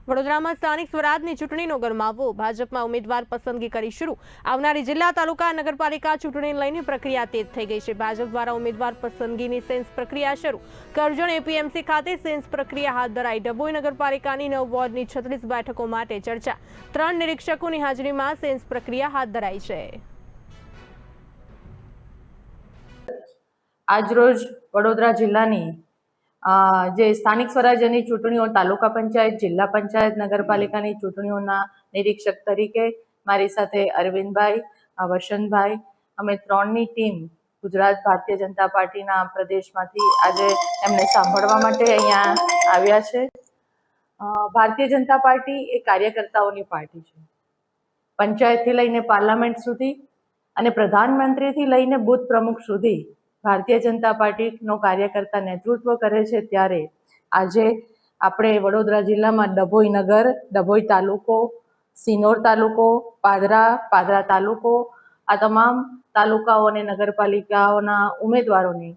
વડોદરામાં સ્થાનિક સ્વરાજની ચૂંટણીનો ગરમાવો, ભાજપમાં ઉમેદવાર પસંદગી કરી શરૂ। આવનારી જિલ્લા તાલુકા નગરપાલિકા ચૂંટણીને લઈને પ્રક્રિયા તેજ થઈ ગઈ છે। ભાજપ દ્વારા ઉમેદવાર પસંદગીની સેન્સ પ્રક્રિયા શરૂ। કરજણ એપીએમસી ખાતે સેન્સ પ્રક્રિયા હાથ ધરાઈ। ડભોઈ નગરપાલિકાની 9 વોર્ડની 36 બેઠકો માટે ચર્ચા। 3 નિરીક્ષકોની હાજરીમાં સેન્સ પ્રક્રિયા હાથ ધરાઈ છે। આજરોજ વડોદરા જિલ્લાની જે સ્થાનિક સ્વરાજ્યની ચૂંટણીઓ, તાલુકા પંચાયત, જિલ્લા પંચાયત, નગરપાલિકાની ચૂંટણીઓના નિરીક્ષક તરીકે મારી સાથે અરવિંદભાઈ, વસંતભાઈ, અમે 3ની ટીમ ગુજરાત ભારતીય જનતા પાર્ટીના પ્રદેશમાંથી આજે એમને સાંભળવા માટે અહીંયા આવ્યા છે। ભારતીય જનતા પાર્ટી એ કાર્યકર્તાઓની પાર્ટી છે। પંચાયતથી લઈને પાર્લામેન્ટ સુધી અને પ્રધાનમંત્રીથી લઈને બૂથ પ્રમુખ સુધી ભારતીય જનતા પાર્ટીનો કાર્યકર્તા નેતૃત્વ કરે છે। ત્યારે આજે આપણે વડોદરા જિલ્લામાં ડભોઈ નગર, ડભોઈ તાલુકો, સિનોર તાલુકો, પાદરા તાલુકો, આ તમામ તાલુકાઓ અને નગરપાલિકાઓના ઉમેદવારોની